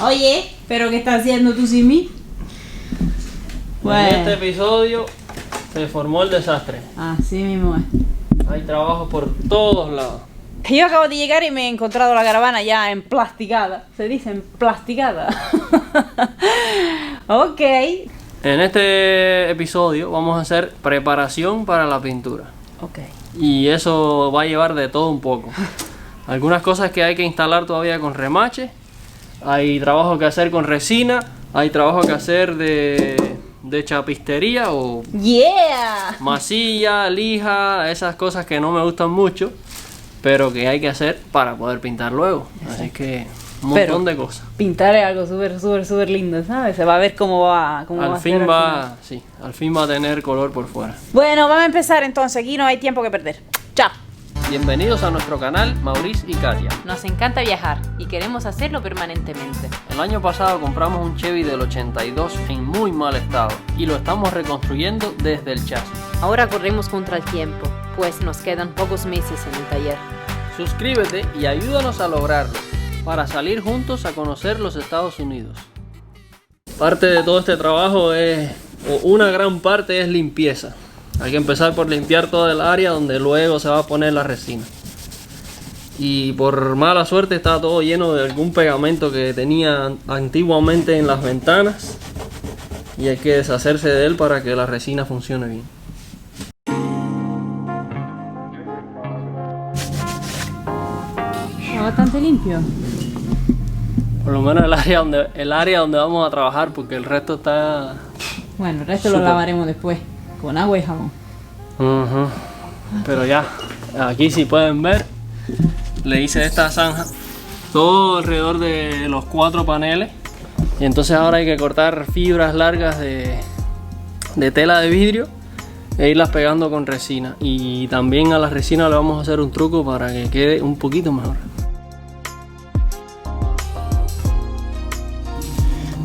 Oye, ¿pero qué estás haciendo tú sin mí? En este episodio se formó el desastre. Así mismo es. Hay trabajo por todos lados. Yo acabo de llegar y me he encontrado la caravana ya emplasticada. Se dice emplasticada. Ok. En este episodio vamos a hacer preparación para la pintura. Ok. Y eso va a llevar de todo un poco. Algunas cosas que hay que instalar todavía con remache. Hay trabajo que hacer con resina. Hay trabajo que hacer de chapistería o Yeah. masilla, lija, esas cosas que no me gustan mucho, pero que hay que hacer para poder pintar luego. Así que un montón de cosas. Pintar es algo súper lindo, ¿sabes? Se va a ver cómo va. Al fin va a tener color por fuera. Bueno, vamos a empezar entonces. Aquí no hay tiempo que perder. Chao. Bienvenidos a nuestro canal Maurice y Katia. Nos encanta viajar y queremos hacerlo permanentemente. El año pasado compramos un Chevy del 82 en muy mal estado y lo estamos reconstruyendo desde el chasis. Ahora corremos contra el tiempo, pues nos quedan pocos meses en el taller. Suscríbete y ayúdanos a lograrlo para salir juntos a conocer los Estados Unidos. Parte de todo este trabajo una gran parte es limpieza. Hay que empezar por limpiar toda el área donde luego se va a poner la resina. Y por mala suerte está todo lleno de algún pegamento que tenía antiguamente en las ventanas. Y hay que deshacerse de él para que la resina funcione bien. Está bastante limpio. Por lo menos el área donde vamos a trabajar, porque el resto está... Bueno, el resto lo lavaremos después. Con agua y jabón. Pero ya, aquí si pueden ver, le hice esta zanja todo alrededor de los 4 paneles. Y entonces ahora hay que cortar fibras largas de tela de vidrio e irlas pegando con resina. Y también a la resina le vamos a hacer un truco para que quede un poquito mejor.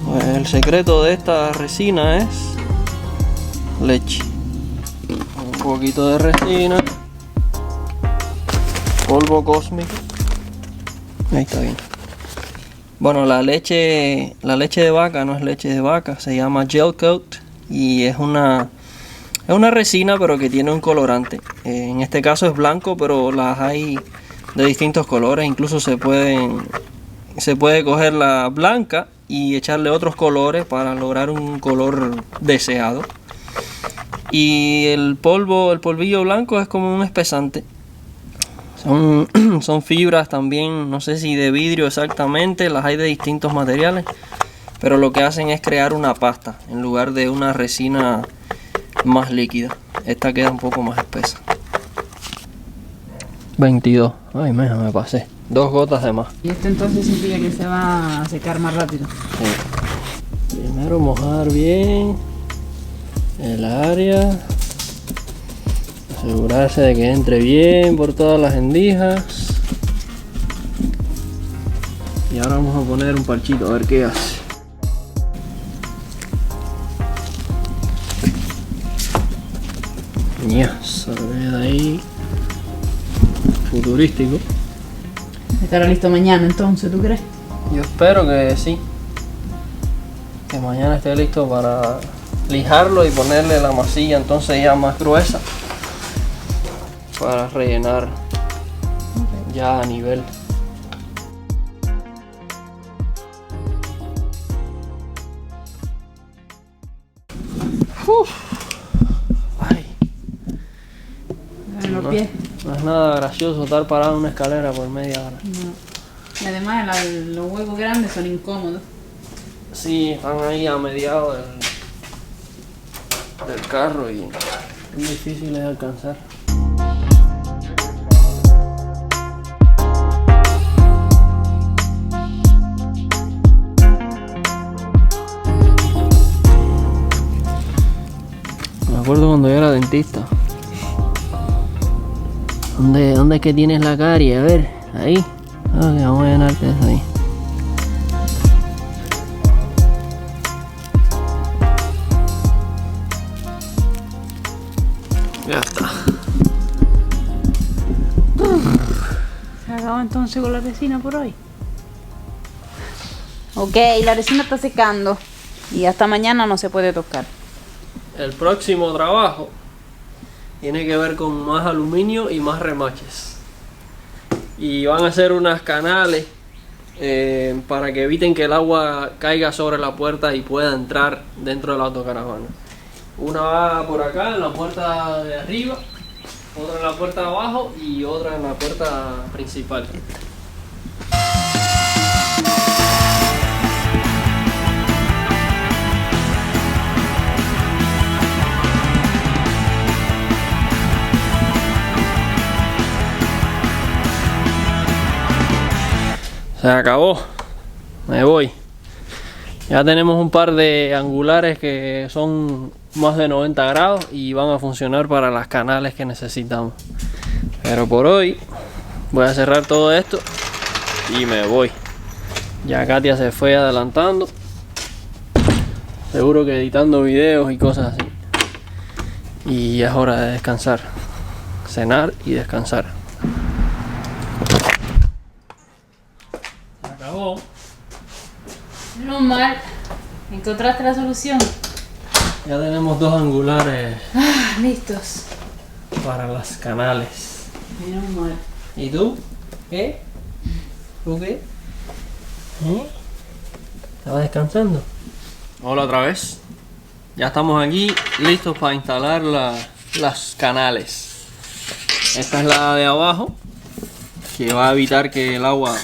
Pues el secreto de esta resina es leche. Un poquito de resina, polvo cósmico. Ahí está bien. Bueno, la leche de vaca no es leche de vaca, se llama gel coat y es una resina pero que tiene un colorante. En este caso es blanco, pero las hay de distintos colores. Incluso se puede coger la blanca y echarle otros colores para lograr un color deseado. Y el polvillo blanco es como un espesante. Son fibras también, no sé si de vidrio exactamente, las hay de distintos materiales, pero lo que hacen es crear una pasta en lugar de una resina más líquida. Esta queda un poco más espesa. 22. Ay, me pasé. 2 gotas de más. Y esto entonces significa que se va a secar más rápido. Sí. Primero mojar bien el área, asegurarse de que entre bien por todas las endijas. Y ahora vamos a poner un parchito a ver qué hace. Ya, sale de ahí. Futurístico. Estará listo mañana entonces, ¿tú crees? Yo espero que sí. Que mañana esté listo para lijarlo y ponerle la masilla entonces ya más gruesa para rellenar ya a nivel. Ay. En los pies. No es nada gracioso estar parado en una escalera por media hora. No. Y además los huecos grandes son incómodos. Sí, están ahí a mediados del carro y es difícil de alcanzar. Me acuerdo cuando yo era dentista. ¿Dónde es que tienes la carie? A ver, ahí. Ok, vamos a llenarte eso ahí. Ya está. Se acabó entonces con la resina por hoy. Ok, la resina está secando y hasta mañana no se puede tocar. El próximo trabajo tiene que ver con más aluminio y más remaches. Y van a hacer unas canales para que eviten que el agua caiga sobre la puerta y pueda entrar dentro de la autocaravana. Una va por acá en la puerta de arriba, otra en la puerta de abajo y otra en la puerta principal. Se acabó, me voy. Ya tenemos un par de angulares que son más de 90 grados y van a funcionar para las canales que necesitamos. Pero por hoy voy a cerrar todo esto y me voy. Ya Katia se fue adelantando. Seguro que editando videos y cosas así. Y es hora de descansar. Cenar y descansar. Acabó. No mal. ¿Encontraste la solución? Ya tenemos dos angulares Ah, listos. para las canales. Menos mal. ¿Y tú? ¿Qué? ¿Tú qué? ¿Estabas descansando? Hola otra vez. Ya estamos aquí listos para instalar las canales. Esta es la de abajo, que va a evitar que el agua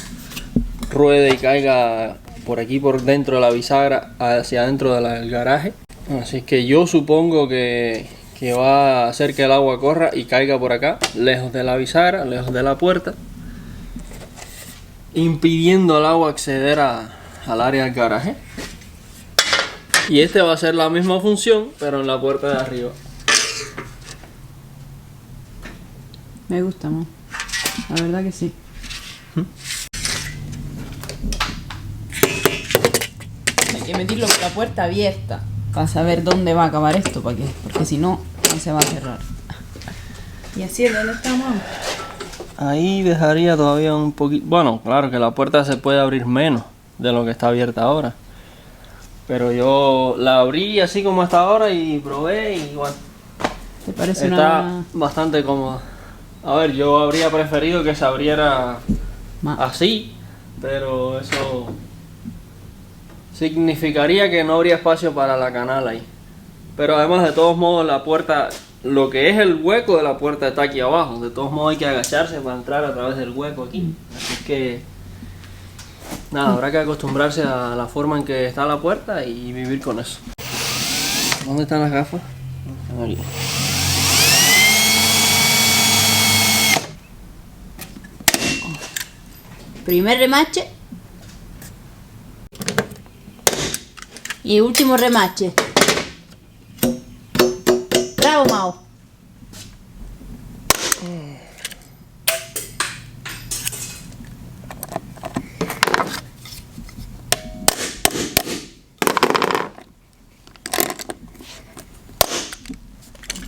ruede y caiga por aquí por dentro de la bisagra hacia adentro del garaje. Así que yo supongo que va a hacer que el agua corra y caiga por acá, lejos de la bisagra, lejos de la puerta, impidiendo al agua acceder al área del garaje. Y este va a ser la misma función, pero en la puerta de arriba. Me gusta más. La verdad que sí. Hay que meterlo con la puerta abierta para saber dónde va a acabar esto, porque si no, no se va a cerrar. ¿Y así dónde estamos? Ahí dejaría todavía un poquito. Bueno, claro que la puerta se puede abrir menos de lo que está abierta ahora. Pero yo la abrí así como está ahora y probé y bueno. ¿Te parece Está bastante cómoda. A ver, yo habría preferido que se abriera así, pero eso significaría que no habría espacio para la canal ahí. Pero además, de todos modos, la puerta, lo que es el hueco de la puerta está aquí abajo. De todos modos hay que agacharse para entrar a través del hueco aquí. Así que nada, habrá que acostumbrarse a la forma en que está la puerta y vivir con eso. ¿Dónde están las gafas? Aquí. Primer remache. Y último remache. Bravo, Mao.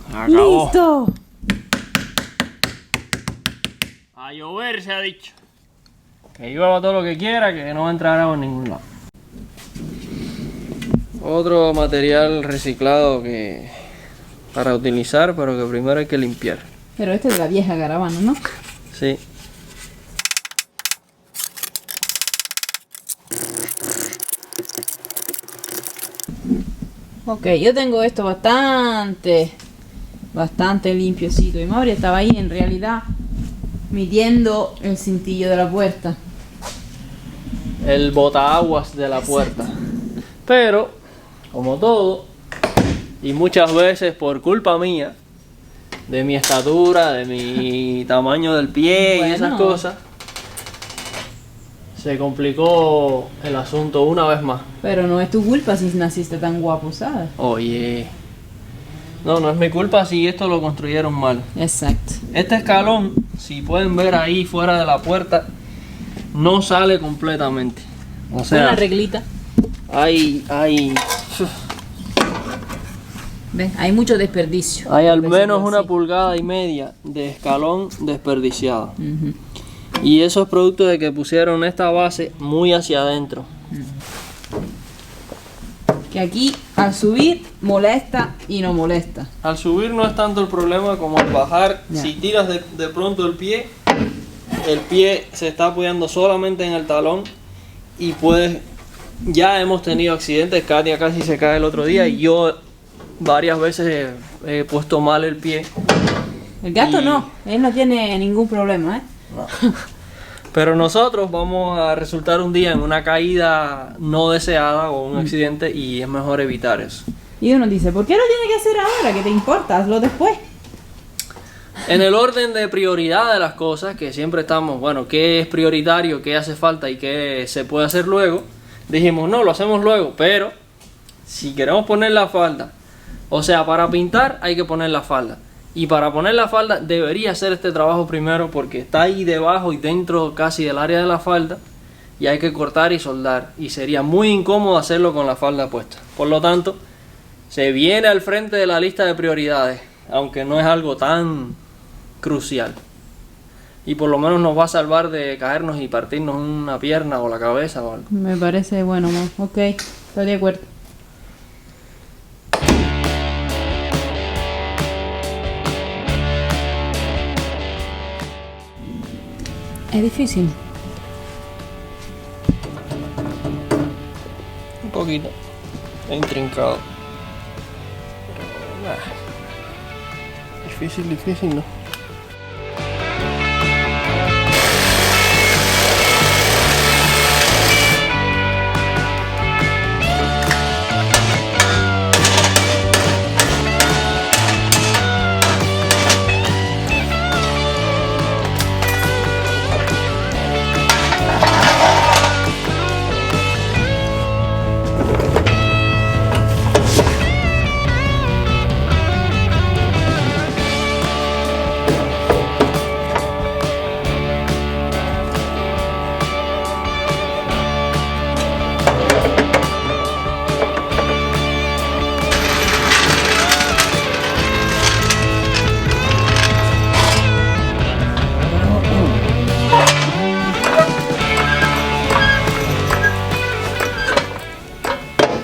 Acabó. ¡Listo! A llover se ha dicho. Que llueva todo lo que quiera, que no va a entrar agua en ningún lado. Otro material reciclado que para utilizar, pero que primero hay que limpiar. Pero este es de la vieja caravana, ¿no? Sí. Ok, yo tengo esto bastante limpiecito. Y Mauri estaba ahí en realidad midiendo el cintillo de la puerta. El botaaguas de la puerta. Pero, como todo, y muchas veces por culpa mía, de mi estatura, de mi tamaño del pie y esas cosas, se complicó el asunto una vez más. Pero no es tu culpa si naciste tan guapo, ¿sabes? Oye, no es mi culpa si esto lo construyeron mal. Exacto. Este escalón, si pueden ver ahí fuera de la puerta, no sale completamente. O sea, una reglita. hay ¿Ves? Hay mucho desperdicio. Hay al menos 1,5 pulgadas de escalón desperdiciado. Uh-huh. Y eso es producto de que pusieron esta base muy hacia adentro. Que aquí al subir molesta y no molesta. Al subir no es tanto el problema como al bajar. Ya. Si tiras de pronto el pie se está apoyando solamente en el talón y puedes... Ya hemos tenido accidentes, Katia casi se cae el otro día y yo varias veces he puesto mal el pie. El gato Y- no, él no tiene ningún problema, ¿eh? Pero nosotros vamos a resultar un día en una caída no deseada o un accidente y es mejor evitar eso. Y uno dice, ¿por qué lo tiene que hacer ahora? ¿Qué te importa? Hazlo después. En el orden de prioridad de las cosas, que siempre estamos, bueno, qué es prioritario, qué hace falta y qué se puede hacer luego, dijimos, no, lo hacemos luego, pero si queremos poner la falda, o sea, para pintar hay que poner la falda. Y para poner la falda debería hacer este trabajo primero porque está ahí debajo y dentro casi del área de la falda y hay que cortar y soldar y sería muy incómodo hacerlo con la falda puesta. Por lo tanto, se viene al frente de la lista de prioridades, aunque no es algo tan crucial. Y por lo menos nos va a salvar de caernos y partirnos una pierna o la cabeza o algo. Me parece bueno, ¿no? Ok, estoy de acuerdo. Es difícil. Un poquito. Es intrincado. Pero, difícil, ¿no?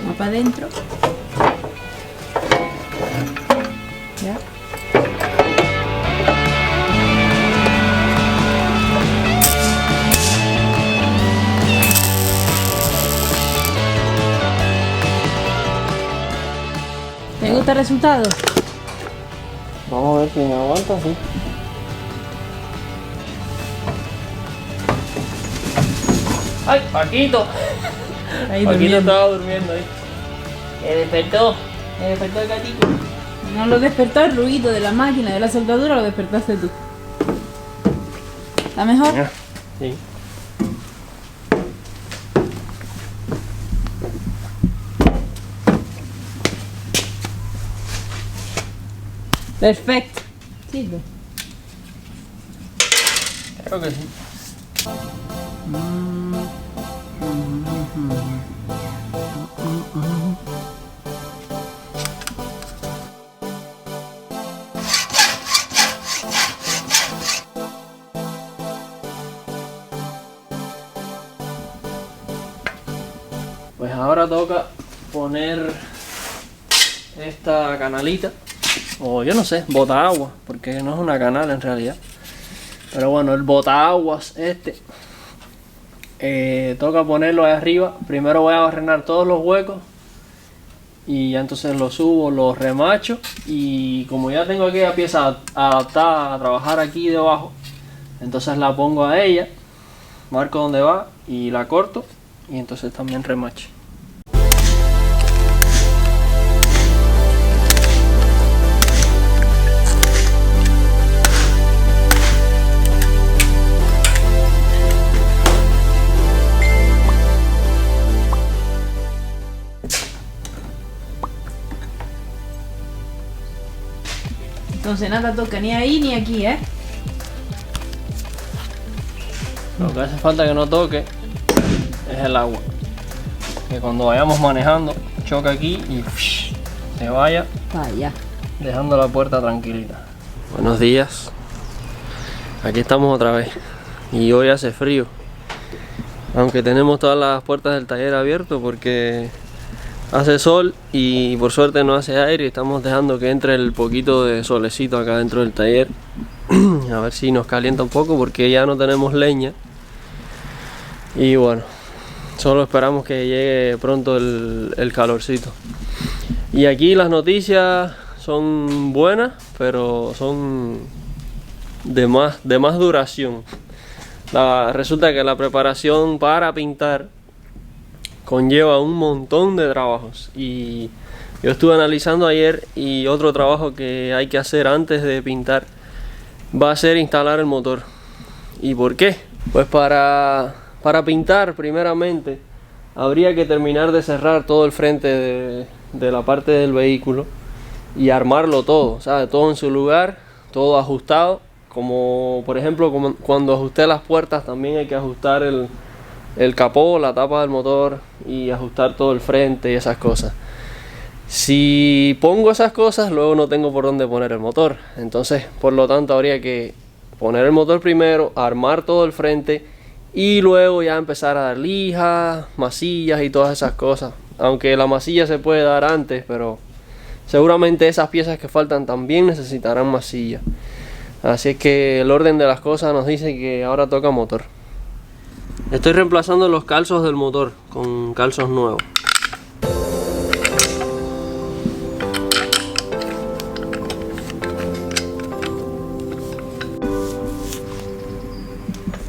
Va para adentro. Ya. ¿Te gusta el resultado? Vamos a ver si me aguanta, sí. ¡Ay, Paquito! Ahí Paquito durmiendo. estaba durmiendo ahí. Me despertó el gatito. No lo despertó el ruido de la máquina, de la soldadura, lo despertaste tú. ¿Está mejor? Sí. Perfecto. Sirve. Creo que sí. Pues ahora toca poner esta canalita, o yo no sé, botaagua, porque no es una canal en realidad. Pero bueno, el botaaguas toca ponerlo ahí arriba. Primero voy a barrenar todos los huecos y ya entonces lo subo, lo remacho. Y como ya tengo aquella pieza adaptada a trabajar aquí debajo, entonces la pongo a ella, marco donde va y la corto y entonces también remacho. Entonces nada toca ni ahí ni aquí, ¿eh? Lo que hace falta que no toque es el agua. Que cuando vayamos manejando choca aquí y se vaya Vaya. dejando la puerta tranquilita. Buenos días. Aquí estamos otra vez. Y hoy hace frío. Aunque tenemos todas las puertas del taller abiertas porque hace sol y por suerte no hace aire, y estamos dejando que entre el poquito de solecito acá dentro del taller. A ver si nos calienta un poco porque ya no tenemos leña. Y bueno, solo esperamos que llegue pronto el calorcito. Y aquí las noticias son buenas, pero son de más duración. Resulta que la preparación para pintar conlleva un montón de trabajos, y yo estuve analizando ayer, y otro trabajo que hay que hacer antes de pintar va a ser instalar el motor. ¿Y por qué? Pues para pintar primeramente habría que terminar de cerrar todo el frente de la parte del vehículo y armarlo todo, ¿sabes? Todo en su lugar, todo ajustado. Como por ejemplo, como cuando ajusté las puertas, también hay que ajustar el capó, la tapa del motor, y ajustar todo el frente y esas cosas. Si pongo esas cosas, luego no tengo por dónde poner el motor. Entonces, por lo tanto, habría que poner el motor primero, armar todo el frente y luego ya empezar a dar lijas, masillas y todas esas cosas. Aunque la masilla se puede dar antes, pero seguramente esas piezas que faltan también necesitarán masilla. Así es que el orden de las cosas nos dice que ahora toca motor. Estoy reemplazando los calzos del motor con calzos nuevos.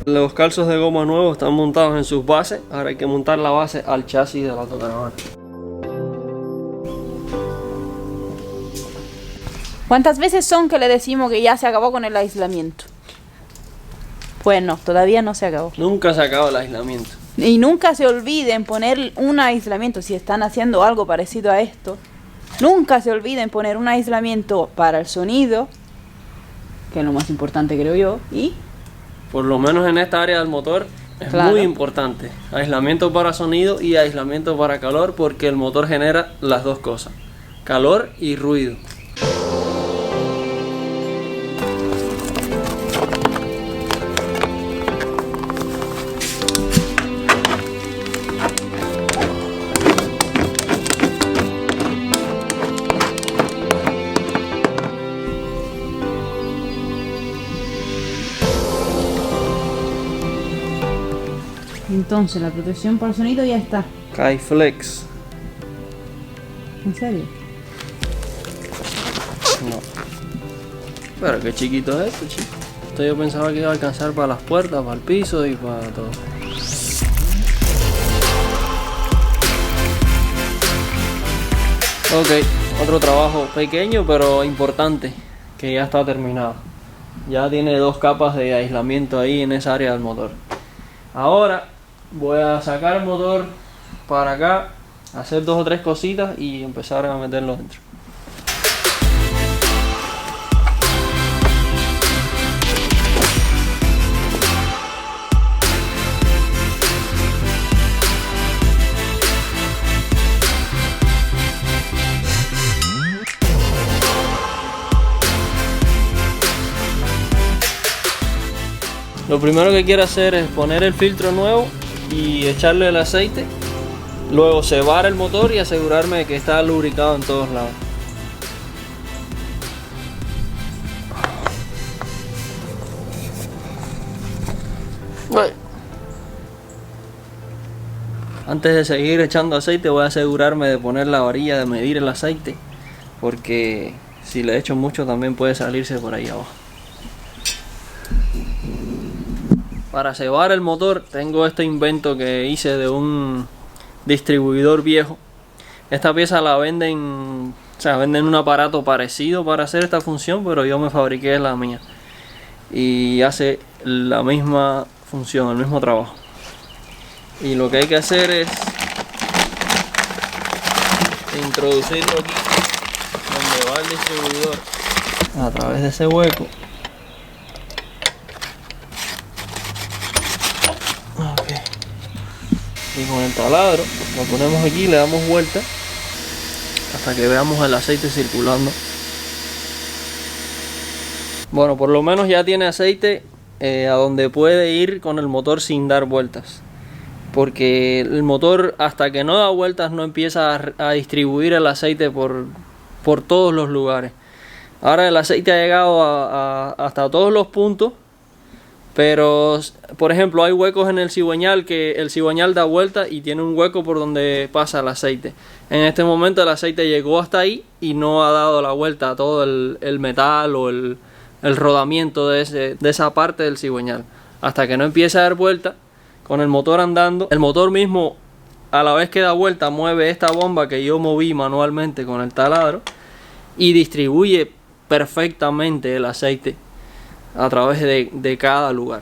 Los calzos de goma nuevos están montados en sus bases. Ahora hay que montar la base al chasis de la autocaravana. ¿Cuántas veces son que le decimos que ya se acabó con el aislamiento? Pues no, todavía no se acabó. Nunca se acaba el aislamiento. Y nunca se olviden poner un aislamiento si están haciendo algo parecido a esto. Nunca se olviden poner un aislamiento para el sonido, que es lo más importante, creo yo. Y por lo menos en esta área del motor es muy importante. Aislamiento para sonido y aislamiento para calor, porque el motor genera las dos cosas: calor y ruido. entonces la protección para el sonido ya está. Kaiflex. ¿En serio? No. Pero qué chiquito es esto, chico. Esto yo pensaba que iba a alcanzar para las puertas, para el piso y para todo. Ok, otro trabajo pequeño pero importante que ya está terminado. Ya tiene 2 capas de aislamiento ahí en esa área del motor. Ahora voy a sacar el motor para acá, hacer 2 o 3 cositas y empezar a meterlo dentro. Lo primero que quiero hacer es poner el filtro nuevo y echarle el aceite, luego cebar el motor y asegurarme de que está lubricado en todos lados. Antes de seguir echando aceite voy a asegurarme de poner la varilla de medir el aceite, porque si le echo mucho también puede salirse por ahí abajo. Para cebar el motor tengo este invento que hice de un distribuidor viejo. Esta pieza la venden, venden un aparato parecido para hacer esta función, pero yo me fabriqué la mía y hace la misma función, el mismo trabajo. Y lo que hay que hacer es introducirlo aquí donde va el distribuidor, a través de ese hueco. Y con el taladro lo ponemos aquí, le damos vuelta hasta que veamos el aceite circulando. Bueno, por lo menos ya tiene aceite a donde puede ir con el motor sin dar vueltas. porque el motor, hasta que no da vueltas, no empieza a distribuir el aceite por todos los lugares. Ahora el aceite ha llegado hasta todos los puntos, pero por ejemplo hay huecos en el cigüeñal que el cigüeñal da vuelta y tiene un hueco por donde pasa el aceite. En este momento el aceite llegó hasta ahí y no ha dado la vuelta a todo el metal o el rodamiento de esa parte del cigüeñal. Hasta que no empiece a dar vuelta con el motor andando, el motor mismo a la vez que da vuelta mueve esta bomba que yo moví manualmente con el taladro y distribuye perfectamente el aceite a través de cada lugar.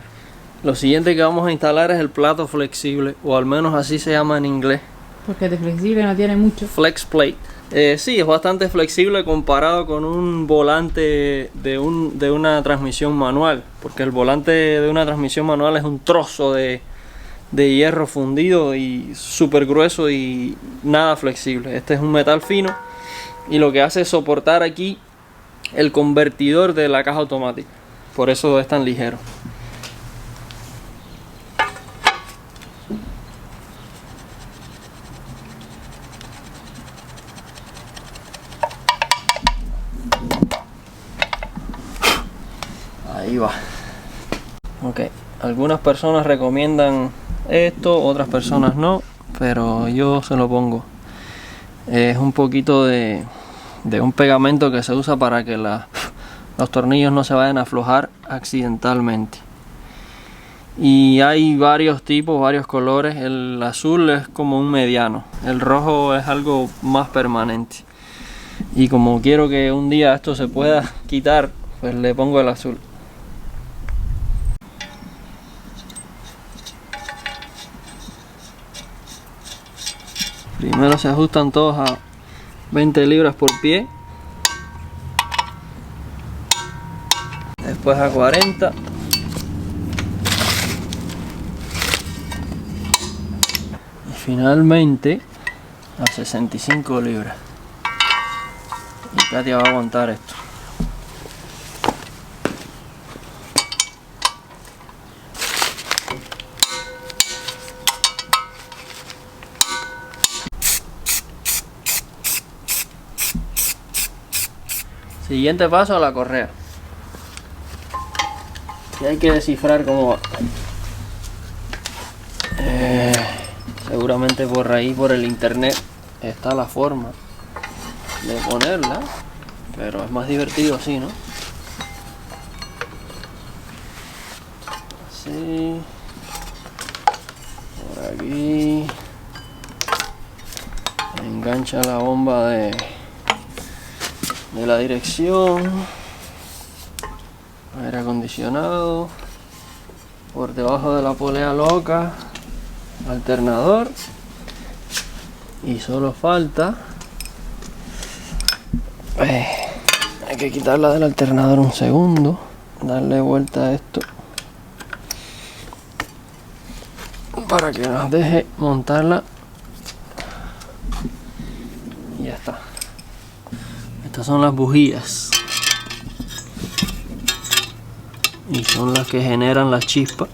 Lo siguiente que vamos a instalar es el plato flexible, o al menos así se llama en inglés. Porque de flexible no tiene mucho. Flex plate. Sí, es bastante flexible comparado con un volante de una transmisión manual, porque el volante de una transmisión manual es un trozo de hierro fundido y súper grueso y nada flexible. Este es un metal fino y lo que hace es soportar aquí el convertidor de la caja automática, por eso es tan ligero. Ahí va. Ok, algunas personas recomiendan esto, otras personas no, pero yo se lo pongo. Es un poquito de un pegamento que se usa para que los tornillos no se vayan a aflojar accidentalmente. Y hay varios tipos, varios colores. El azul es como un mediano, el rojo es algo más permanente. Y como quiero que un día esto se pueda quitar, pues le pongo el azul. Primero se ajustan todos a 20 libras por pie, después a 40, y finalmente a 65 libras. Y Katia va a aguantar esto. Siguiente paso, a la correa. Y hay que descifrar cómo va. Seguramente por ahí, por el internet, está la forma de ponerla, pero es más divertido así, ¿no? Así. Por aquí. Engancha la bomba de la dirección, aire acondicionado, por debajo de la polea loca, alternador, y solo falta hay que quitarla del alternador un segundo, darle vuelta a esto para que nos deje montarla y ya está. Estas son las bujías y son las que generan la chispa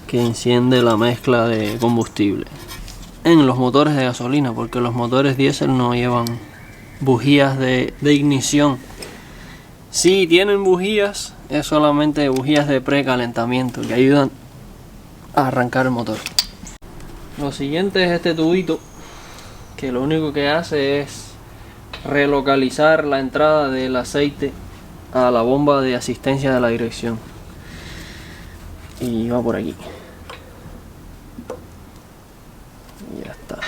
que enciende la mezcla de combustible en los motores de gasolina, porque los motores diésel no llevan bujías de ignición. Si tienen bujías, es solamente bujías de precalentamiento que ayudan a arrancar el motor. Lo siguiente es este tubito, que lo único que hace es relocalizar la entrada del aceite a la bomba de asistencia de la dirección, y va por aquí y ya está.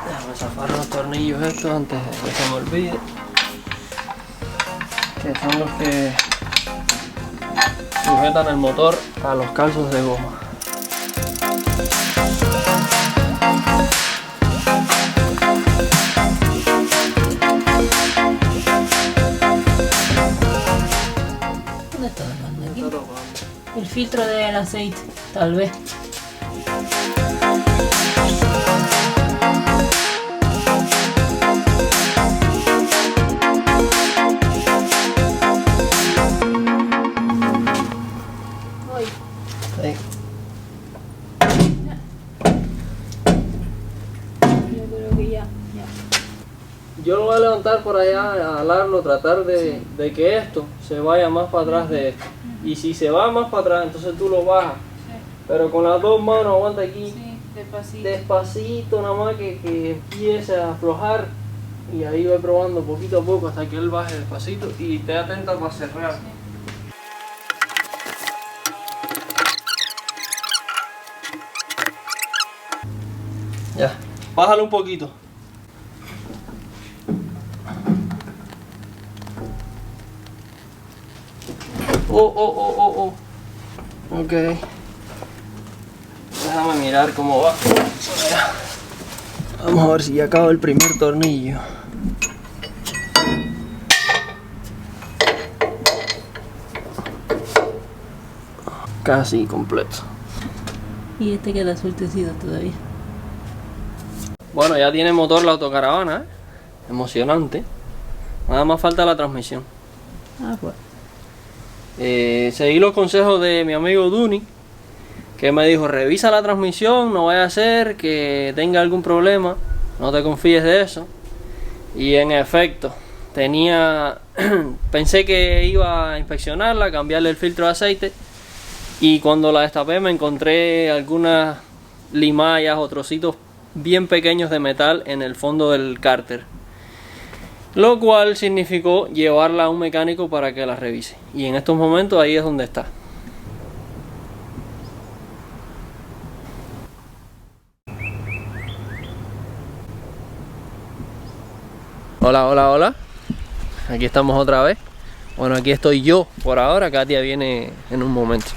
Déjame zafar los tornillos estos antes de que se me olvide, que son los que sujetan el motor a los calzos de goma. ¿Dónde está el filtro del aceite? Tal vez. Sí. Yo creo que ya. Yo lo voy a levantar por allá, a jalarlo, tratar de que esto se vaya más para atrás de esto. Y si se va más para atrás, entonces tú lo bajas. Sí. Pero con las dos manos aguanta aquí. Sí, despacito. Despacito, nada más que empiece a aflojar. Y ahí voy probando poquito a poco hasta que él baje despacito. Y esté atenta para cerrar. Sí. Ya, bájalo un poquito. Oh. Ok. Déjame mirar cómo va. Vamos a ver si ya acabo el primer tornillo. Casi completo. Y este queda sueltecito todavía. Bueno, ya tiene motor la autocaravana, ¿eh? Emocionante. Nada más falta la transmisión. Ah, pues. Seguí los consejos de mi amigo Duni, que me dijo: revisa la transmisión, no vaya a ser que tenga algún problema, no te confíes de eso. Y en efecto, pensé que iba a inspeccionarla, cambiarle el filtro de aceite, y cuando la destapé me encontré algunas limallas o trocitos bien pequeños de metal en el fondo del cárter, lo cual significó llevarla a un mecánico para que la revise, y en estos momentos ahí es donde está. Hola, aquí estamos otra vez. Bueno, aquí estoy yo por ahora, Katia viene en un momento.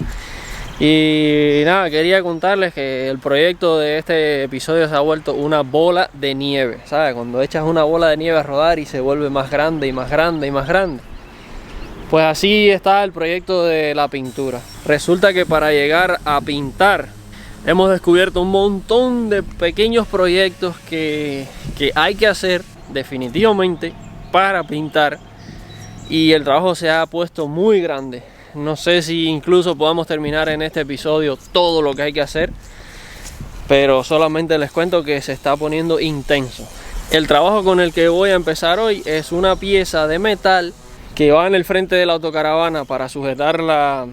Y nada, quería contarles que el proyecto de este episodio se ha vuelto una bola de nieve, ¿sabes? Cuando echas una bola de nieve a rodar y se vuelve más grande y más grande y más grande. Pues así está el proyecto de la pintura. Resulta que para llegar a pintar hemos descubierto un montón de pequeños proyectos que hay que hacer definitivamente para pintar, y el trabajo se ha puesto muy grande. No sé si incluso podamos terminar en este episodio todo lo que hay que hacer, pero solamente les cuento que se está poniendo intenso. El trabajo con el que voy a empezar hoy es una pieza de metal que va en el frente de la autocaravana para sujetar la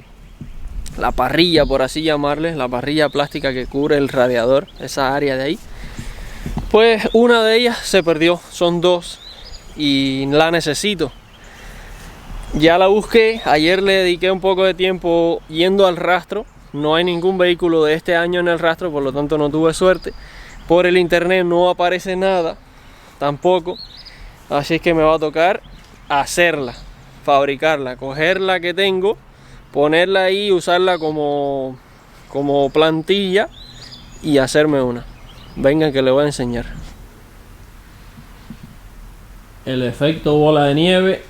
parrilla, por así llamarle, la parrilla plástica que cubre el radiador, esa área de ahí. Pues una de ellas se perdió, son dos, y la necesito. Ya la busqué, ayer le dediqué un poco de tiempo yendo al rastro. No hay ningún vehículo de este año en el rastro, por lo tanto no tuve suerte. Por el internet no aparece nada tampoco, así es que me va a tocar hacerla, fabricarla, coger la que tengo, ponerla ahí, usarla como plantilla y hacerme una. Vengan que les voy a enseñar. El efecto bola de nieve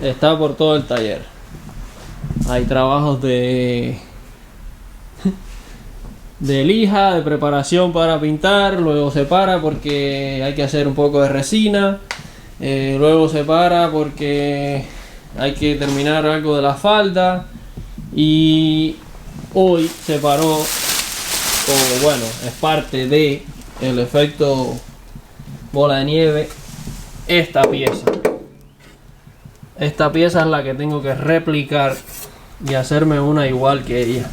está por todo el taller. Hay trabajos de lija, de preparación para pintar, luego se para porque hay que hacer un poco de resina, luego se para porque hay que terminar algo de la falda, y hoy se paró, como bueno, es parte de el efecto bola de nieve, esta pieza. Esta pieza es la que tengo que replicar y hacerme una igual que ella.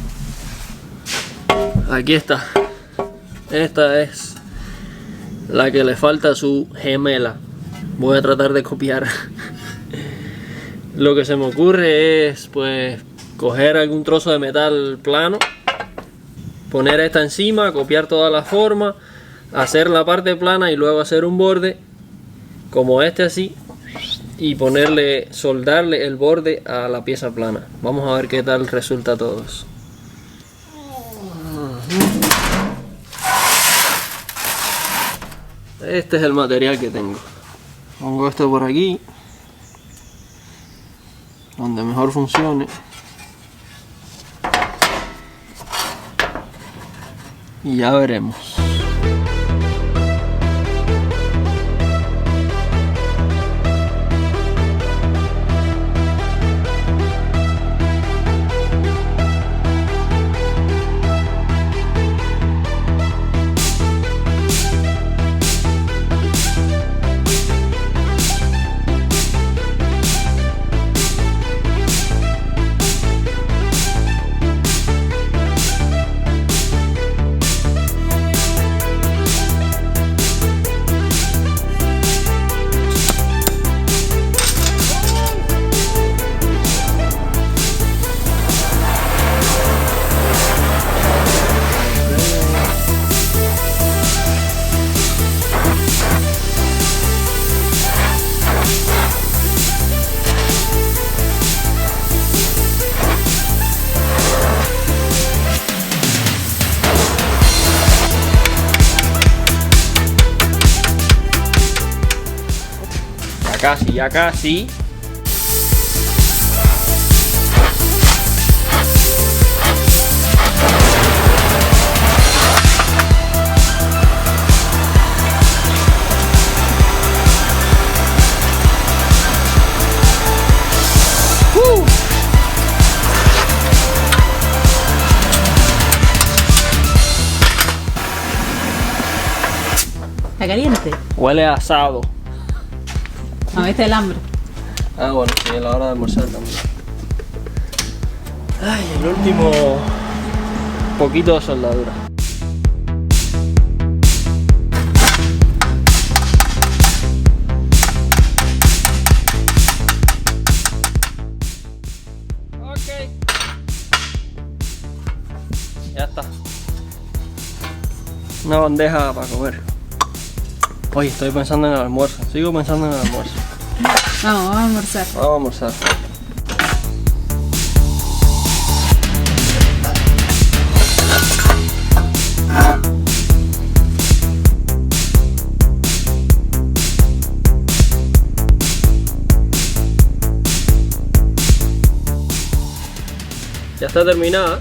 Aquí está. Esta es la que le falta su gemela. Voy a tratar de copiar. Lo que se me ocurre es pues coger algún trozo de metal plano, poner esta encima, copiar toda la forma, hacer la parte plana y luego hacer un borde como este así, y soldarle el borde a la pieza plana. Vamos a ver qué tal resulta todo eso. Este es el material que tengo. Pongo esto por aquí, donde mejor funcione. y ya veremos. Ya casi. ¿Está caliente? Huele a asado. No, este es el hambre. Ah, bueno, sí, es la hora de almorzar también. Ay, el último poquito de soldadura. Ok. Ya está. Una bandeja para comer. Oye, estoy pensando en el almuerzo. Sigo pensando en el almuerzo. Vamos a almorzar. Vamos a almorzar. Ya está terminada.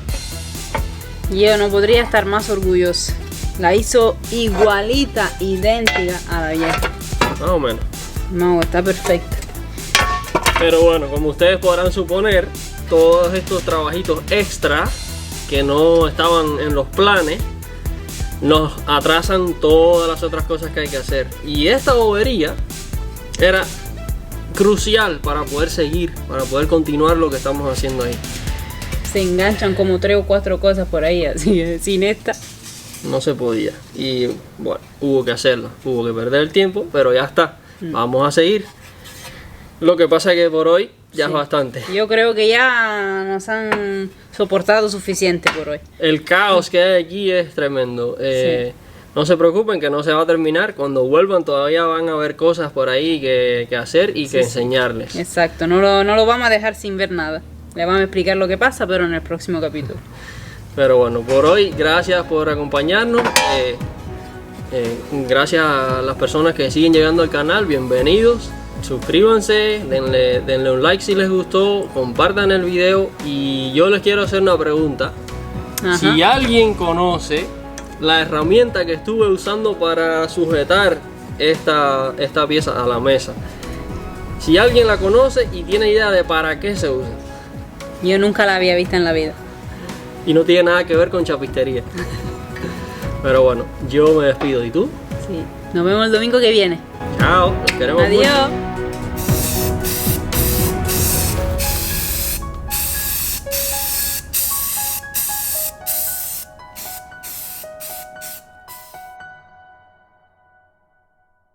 Yo no podría estar más orgullosa. La hizo igualita, idéntica a la vieja. Más o menos. No, está perfecta. Pero bueno, como ustedes podrán suponer, todos estos trabajitos extra que no estaban en los planes nos atrasan todas las otras cosas que hay que hacer. Y esta bobería era crucial para poder seguir, para poder continuar lo que estamos haciendo ahí. Se enganchan como 3 o 4 cosas por ahí, así, sin esta. No se podía. Y bueno, hubo que hacerlo, hubo que perder el tiempo, pero ya está. Vamos a seguir. Lo que pasa es que por hoy ya es bastante. Yo creo que ya nos han soportado suficiente por hoy. El caos que hay aquí es tremendo. Sí. No se preocupen que no se va a terminar. Cuando vuelvan todavía van a haber cosas por ahí que hacer y que enseñarles. Exacto, no lo vamos a dejar sin ver nada. Le vamos a explicar lo que pasa, pero en el próximo capítulo. Pero bueno, por hoy, gracias por acompañarnos. Gracias a las personas que siguen llegando al canal, bienvenidos. Suscríbanse, denle un like si les gustó, compartan el video. Y yo les quiero hacer una pregunta. Ajá. Si alguien conoce la herramienta que estuve usando para sujetar esta pieza a la mesa, si alguien la conoce y tiene idea de para qué se usa, Yo nunca la había visto en la vida. y no tiene nada que ver con chapistería. Pero bueno, yo me despido. ¿Y tú? Sí. Nos vemos el domingo que viene. Chao, los queremos mucho. Adiós.